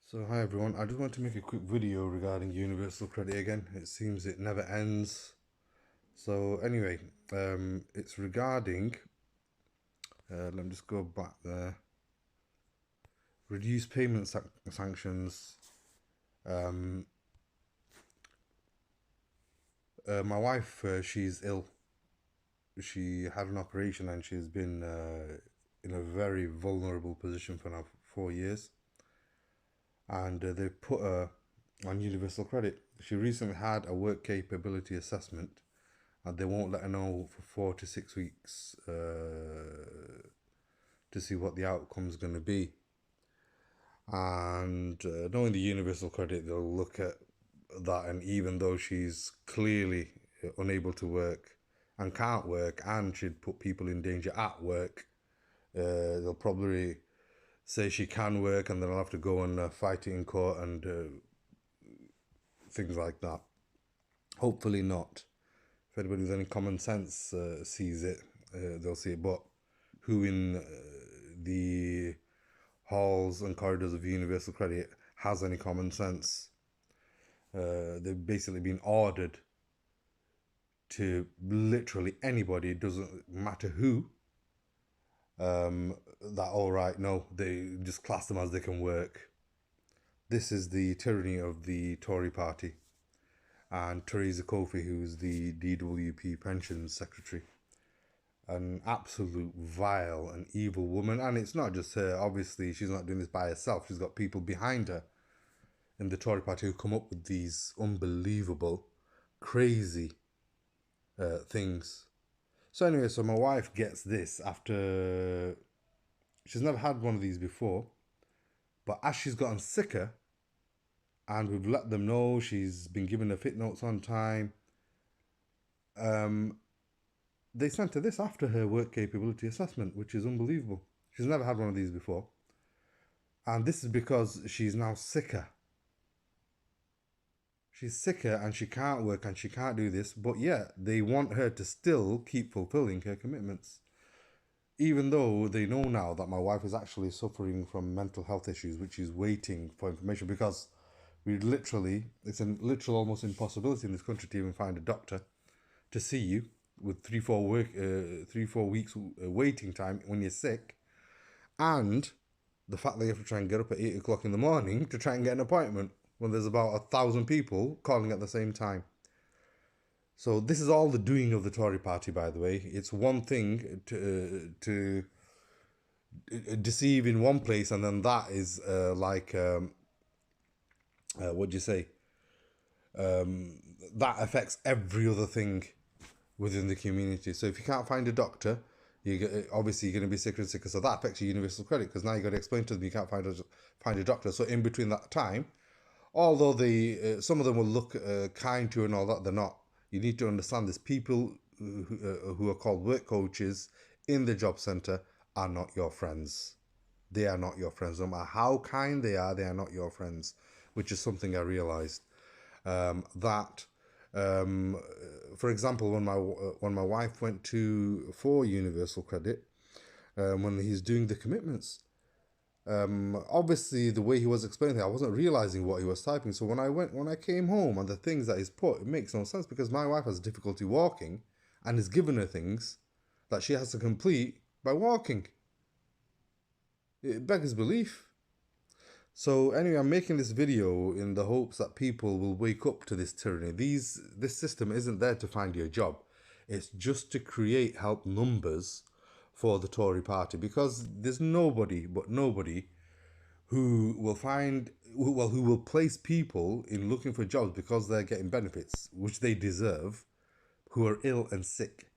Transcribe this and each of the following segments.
So hi everyone, I just want to make a quick video regarding universal credit again. It seems it never ends. So anyway, it's regarding, let me just go back there, reduced payment sanctions. My wife, she's ill. She had an operation and she's been in a very vulnerable position for now 4 years. And they put her on universal credit. She recently had a work capability assessment and they won't let her know for 4 to 6 weeks to see what the outcome's going to be. And knowing the universal credit, they'll look at that, and even though she's clearly unable to work and can't work and she'd put people in danger at work, they'll probably say she can work and then I'll have to go and fight it in court and things like that. Hopefully not. If anybody with any common sense sees it, they'll see it. But who in the halls and corridors of universal credit has any common sense? They've basically been ordered to literally anybody, it doesn't matter who, that all right, no, they just class them as they can work. This is the tyranny of the Tory party and Theresa Coffey, who's the DWP Pensions Secretary. An absolute vile and evil woman. And it's not just her, obviously she's not doing this by herself, she's got people behind her in the Tory party who come up with these unbelievable, crazy things. So anyway, so my wife gets this after she's never had one of these before, but as she's gotten sicker and we've let them know she's been given her fit notes on time, they sent her this after her work capability assessment, which is unbelievable. She's never had one of these before. And this is because she's now sicker. She's sicker and she can't work and she can't do this, but yet they want her to still keep fulfilling her commitments. Even though they know now that my wife is actually suffering from mental health issues, which is waiting for information, because it's a literal almost impossibility in this country to even find a doctor to see you, with 3-4 weeks waiting time when you're sick, and the fact that you have to try and get up at 8 o'clock in the morning to try and get an appointment when there's about 1,000 people calling at the same time. So this is all the doing of the Tory party, by the way. It's one thing to deceive in one place, and then that is what do you say? That affects every other thing within the community. So if you can't find a doctor, obviously you're going to be sicker and sicker. So that affects your universal credit, because now you got to explain to them you can't find a doctor. So in between that time, although some of them will look kind to you and all that, they're not. You need to understand this. People who are called work coaches in the job centre are not your friends. They are not your friends. No matter how kind they are not your friends, which is something I realised. For example, when my wife went for universal credit, when he's doing the commitments, obviously the way he was explaining it, I wasn't realizing what he was typing. So when I came home and the things that he's put, it makes no sense, because my wife has difficulty walking and is given her things that she has to complete by walking. It beggars belief. So anyway, I'm making this video in the hopes that people will wake up to this tyranny. This system isn't there to find you a job. It's just to help numbers for the Tory party, because there's nobody who will place people in looking for jobs because they're getting benefits, which they deserve, who are ill and sick,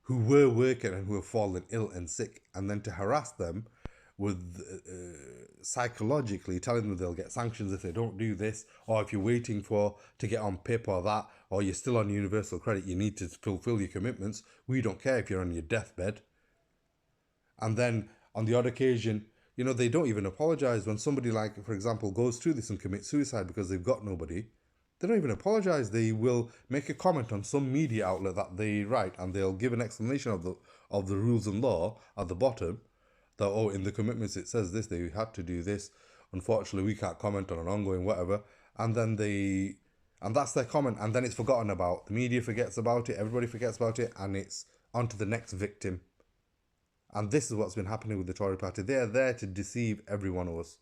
who were working and who have fallen ill and sick, and then to harass them with psychologically telling them they'll get sanctions if they don't do this, or if you're waiting to get on PIP or that, or you're still on universal credit, you need to fulfill your commitments. We don't care if you're on your deathbed. And then on the odd occasion, they don't even apologize when somebody, like, for example, goes through this and commits suicide because they've got nobody. They don't even apologize. They will make a comment on some media outlet that they write, and they'll give an explanation of the rules and law at the bottom, that, oh, in the commitments it says this, they had to do this, unfortunately we can't comment on an ongoing whatever, and then and that's their comment, and then it's forgotten about. The media forgets about it, everybody forgets about it, and it's on to the next victim. And this is what's been happening with the Tory party. They're there to deceive every one of us.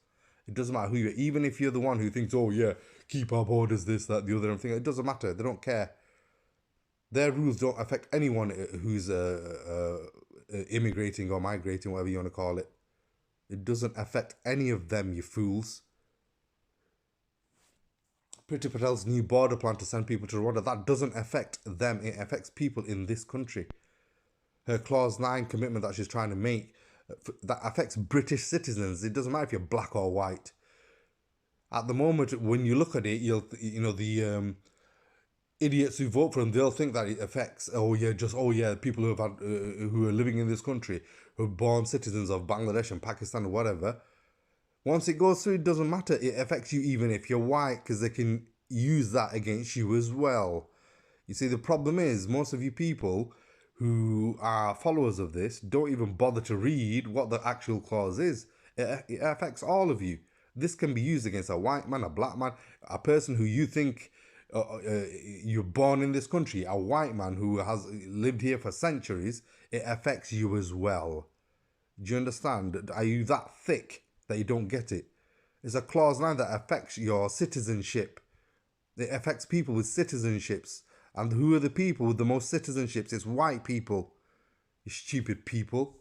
It doesn't matter who you are, even if you're the one who thinks, oh yeah, keep our borders, this, that, the other, and thing. It doesn't matter. They don't care. Their rules don't affect anyone who's immigrating or migrating, whatever you want to call it. It doesn't affect any of them, you fools. Priti Patel's new border plan to send people to Rwanda, that doesn't affect them. It affects people in this country. Her Clause 9 commitment that she's trying to make, that affects British citizens. It doesn't matter if you're black or white. At the moment, when you look at it, the idiots who vote for them, they'll think that it affects, people who have had, who are living in this country, who are born citizens of Bangladesh and Pakistan or whatever. Once it goes through, it doesn't matter. It affects you even if you're white, because they can use that against you as well. You see, the problem is, most of you people who are followers of this don't even bother to read what the actual clause is. It affects all of you. This can be used against a white man, a black man, a person who you think you're born in this country, a white man who has lived here for centuries. It affects you as well. Do you understand? Are you that thick that you don't get it? It's a clause 9 that affects your citizenship. It affects people with citizenships. And who are the people with the most citizenships? It's white people. You stupid people.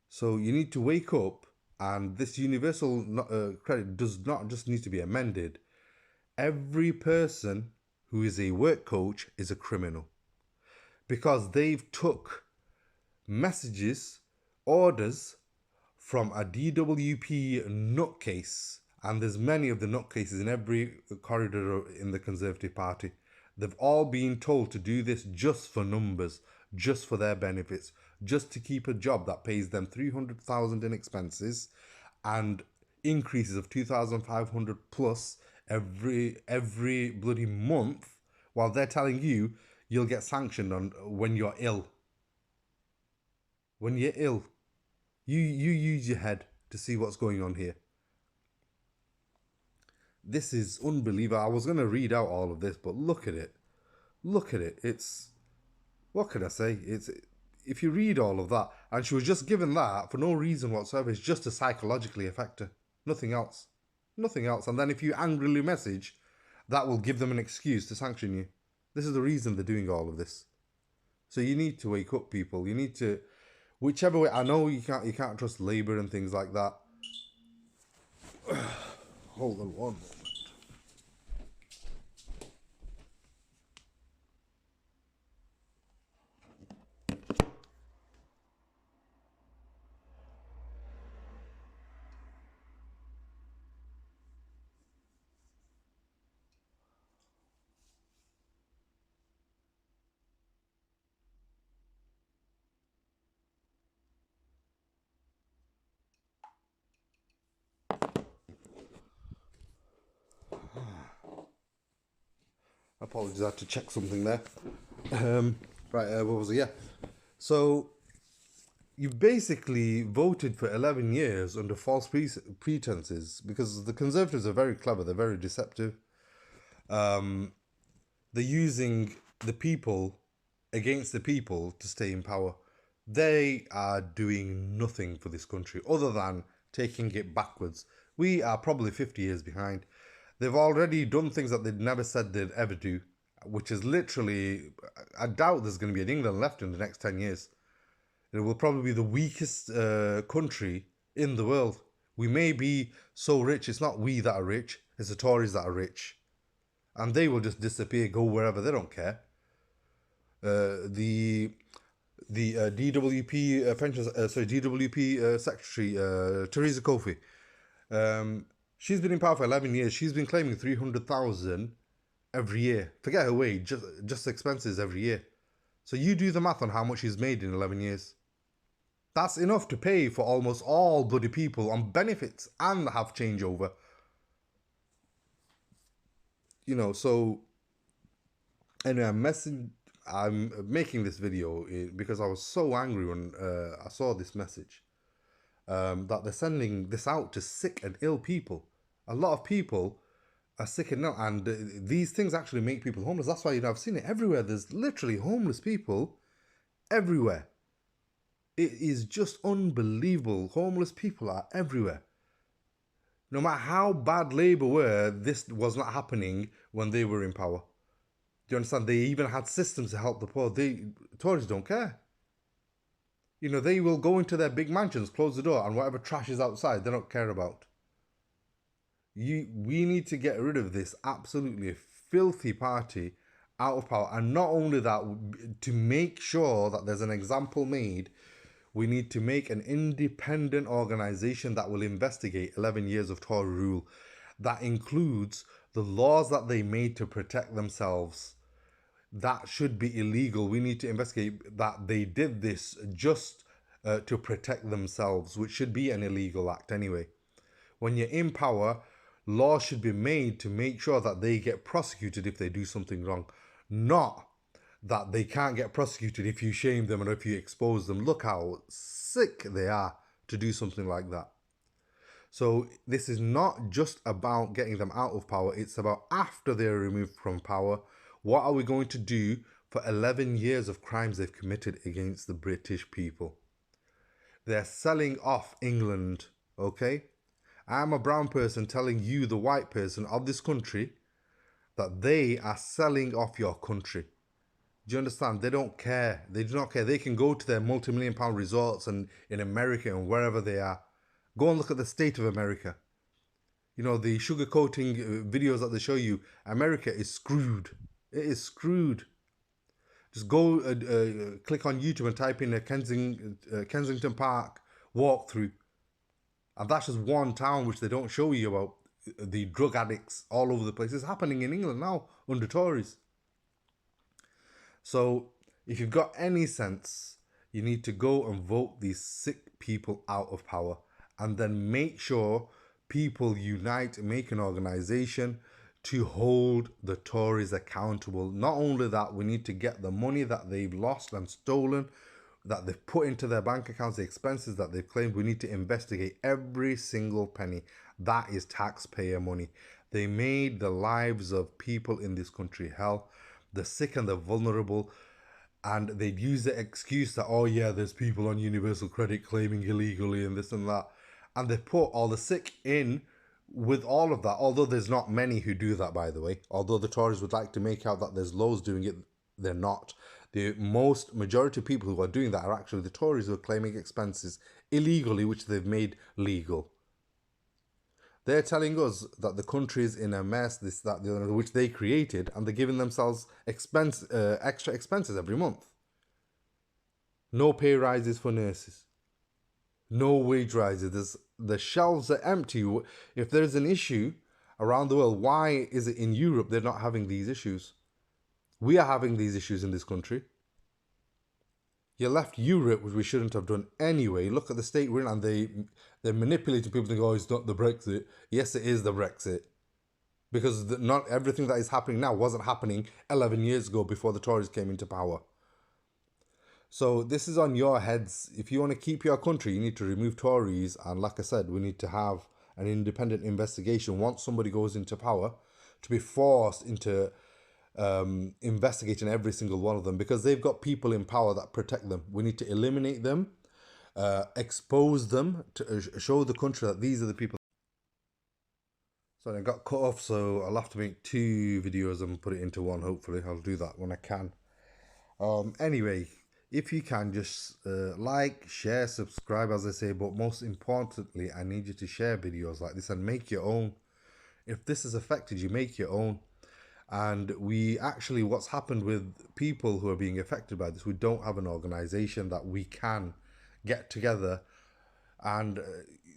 So you need to wake up, and this universal credit does not just need to be amended. Every person who is a work coach is a criminal, because they've took messages, orders from a DWP nutcase, and there's many of the nutcases in every corridor in the Conservative Party. They've all been told to do this just for numbers, just for their benefits, just to keep a job that pays them $300,000 in expenses and increases of 2,500 plus every bloody month, while they're telling you you'll get sanctioned on when you're ill. When you're ill, you use your head to see what's going on here. This is unbelievable. I was going to read out all of this, but look at it. Look at it. It's, what can I say? It's, if you read all of that, and she was just given that for no reason whatsoever, it's just to psychologically affect her. Nothing else. Nothing else. And then if you angrily message, that will give them an excuse to sanction you. This is the reason they're doing all of this. So you need to wake up, people. You need to, whichever way. I know you can't trust Labour and things like that. Hold on one moment. Apologies, I had to check something there. What was it? Yeah. So, you basically voted for 11 years under false pretenses, because the Conservatives are very clever, they're very deceptive. They're using the people against the people to stay in power. They are doing nothing for this country other than taking it backwards. We are probably 50 years behind. They've already done things that they'd never said they'd ever do, which is literally, I doubt there's going to be an England left in the next 10 years. It will probably be the weakest country in the world. We may be so rich, it's not we that are rich, it's the Tories that are rich. And they will just disappear, go wherever, they don't care. The DWP DWP secretary, Theresa Coffey, she's been in power for 11 years. She's been claiming 300,000 every year. Forget her wage, just expenses every year. So you do the math on how much she's made in 11 years. That's enough to pay for almost all bloody people on benefits and have changeover. You know, so anyway, I'm making this video because I was so angry when I saw this message. that they're sending this out to sick and ill people. A lot of people are sick and ill, and these things actually make people homeless. That's why I've seen it everywhere. There's literally homeless people everywhere. It is just unbelievable. Homeless people are everywhere. No matter how bad Labour were, this was not happening when they were in power. Do you understand? They even had systems to help the poor. Tories don't care. You know, they will go into their big mansions, close the door, and whatever trash is outside, they don't care about. We need to get rid of this absolutely filthy party out of power. And not only that, to make sure that there's an example made, we need to make an independent organisation that will investigate 11 years of Tory rule. That includes the laws that they made to protect themselves. That should be illegal. We need to investigate that they did this just to protect themselves, which should be an illegal act anyway. When you're in power, laws should be made to make sure that they get prosecuted if they do something wrong. Not that they can't get prosecuted if you shame them and if you expose them. Look how sick they are to do something like that. So this is not just about getting them out of power. It's about after they're removed from power, what are we going to do for 11 years of crimes they've committed against the British people? They're selling off England, okay? I'm a brown person telling you, the white person of this country, that they are selling off your country. Do you understand? They don't care. They do not care. They can go to their multi-million-pound resorts and in America and wherever they are. Go and look at the state of America. You know, the sugarcoating videos that they show you, America is screwed. It is screwed. Just go click on YouTube and type in a Kensington Park walkthrough. And that's just one town which they don't show you about the drug addicts all over the place. It's happening in England now under Tories. So if you've got any sense, you need to go and vote these sick people out of power, and then make sure people unite, make an organisation to hold the Tories accountable. Not only that, we need to get the money that they've lost and stolen, that they've put into their bank accounts, the expenses that they've claimed. We need to investigate every single penny. That is taxpayer money. They made the lives of people in this country hell. The sick and the vulnerable, and they'd use the excuse that, oh yeah, there's people on universal credit claiming illegally and this and that, and they put all the sick in with all of that, although there's not many who do that, by the way. Although the Tories would like to make out that there's loads doing it, they're not. The majority of people who are doing that are actually the Tories who are claiming expenses illegally, which they've made legal. They're telling us that the country is in a mess, this, that, the other, which they created, and they're giving themselves extra expenses every month. No pay rises for nurses. No wage rises. The shelves are empty. If there's an issue around the world, why is it in Europe they're not having these issues? We are having these issues in this country. You left Europe, which we shouldn't have done anyway. Look at the state we're in, and they're manipulating people to go, oh, it's not the Brexit. Yes, it is the Brexit. Because not everything that is happening now wasn't happening 11 years ago before the Tories came into power. So this is on your heads. If you want to keep your country, you need to remove Tories. And like I said, we need to have an independent investigation once somebody goes into power, to be forced into investigating every single one of them, because they've got people in power that protect them. We need to eliminate them, expose them, to show the country that these are the people. So I got cut off, so I'll have to make 2 videos and put it into one. Hopefully I'll do that when I can. Anyway, if you can, just like, share, subscribe, as I say, but most importantly, I need you to share videos like this and make your own. If this has affected you, make your own. And what's happened with people who are being affected by this, we don't have an organisation that we can get together. And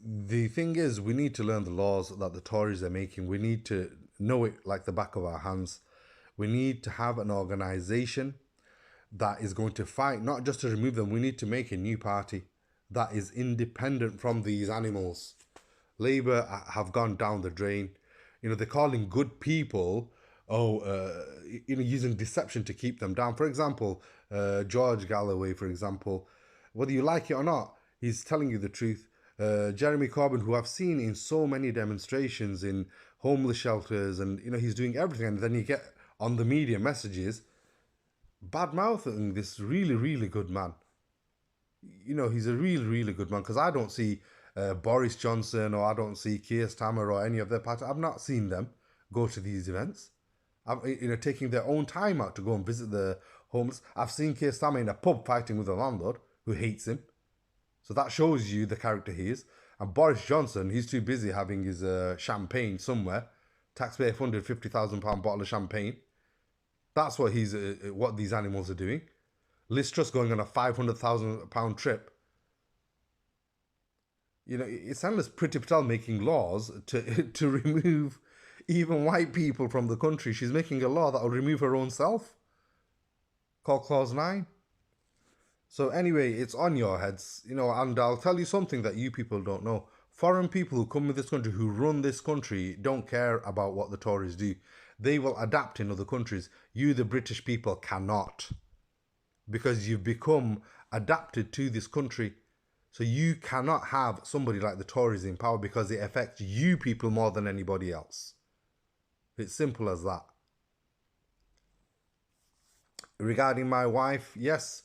the thing is, we need to learn the laws that the Tories are making. We need to know it like the back of our hands. We need to have an organisation that is going to fight, not just to remove them. We need to make a new party that is independent from these animals. Labour have gone down the drain. You know, they're calling good people, using deception to keep them down. For example, George Galloway, for example, whether you like it or not, he's telling you the truth. Jeremy Corbyn, who I've seen in so many demonstrations in homeless shelters, and he's doing everything, and then you get on the media messages bad mouthing this really, really good man. He's a really, really good man, because I don't see Boris Johnson, or I don't see Keir Starmer or any of their party. I've not seen them go to these events. Taking their own time out to go and visit the homeless. I've seen Keir Starmer in a pub fighting with a landlord who hates him. So that shows you the character he is. And Boris Johnson, he's too busy having his champagne somewhere. Taxpayer funded £50,000 bottle of champagne. That's what what these animals are doing. Liz Truss going on a £500,000 trip. It's endless Priti Patel making laws to remove even white people from the country. She's making a law that will remove her own self, called Clause 9. So anyway, it's on your heads, and I'll tell you something that you people don't know. Foreign people who come to this country, who run this country, don't care about what the Tories do. They will adapt in other countries. You, the British people, cannot. Because you've become adapted to this country. So you cannot have somebody like the Tories in power, because it affects you people more than anybody else. It's simple as that. Regarding my wife, yes,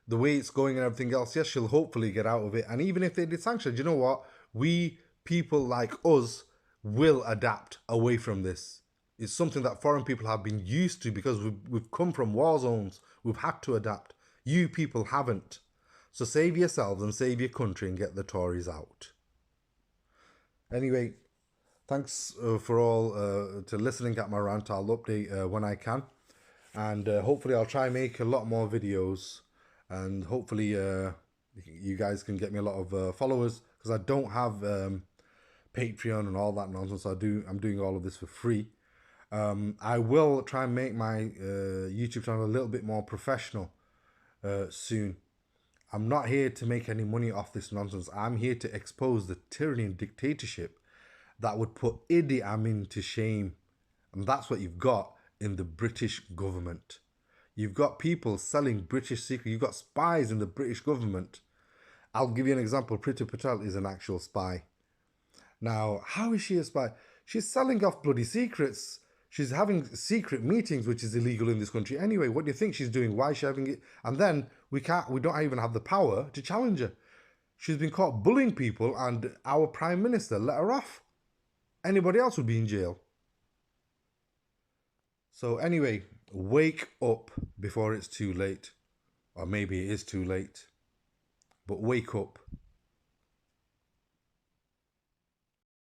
the way it's going and everything else, yes, she'll hopefully get out of it. And even if they did sanctions, you know what? We, people like us, will adapt away from this. It's something that foreign people have been used to, because we've come from war zones. We've had to adapt. You people haven't. So save yourselves and save your country and get the Tories out. Anyway, thanks for all to listening at my rant. I'll update when I can. And hopefully I'll try and make a lot more videos. And hopefully you guys can get me a lot of followers, because I don't have Patreon and all that nonsense. I'm doing all of this for free. I will try and make my YouTube channel a little bit more professional soon. I'm not here to make any money off this nonsense. I'm here to expose the tyranny and dictatorship that would put Idi Amin to shame. And that's what you've got in the British government. You've got people selling British secrets. You've got spies in the British government. I'll give you an example. Priti Patel is an actual spy. Now, how is she a spy? She's selling off bloody secrets. She's having secret meetings, which is illegal in this country. Anyway, what do you think she's doing? Why is she having it? And then we don't even have the power to challenge her. She's been caught bullying people, and our Prime Minister let her off. Anybody else would be in jail. So anyway, wake up before it's too late. Or maybe it is too late. But wake up.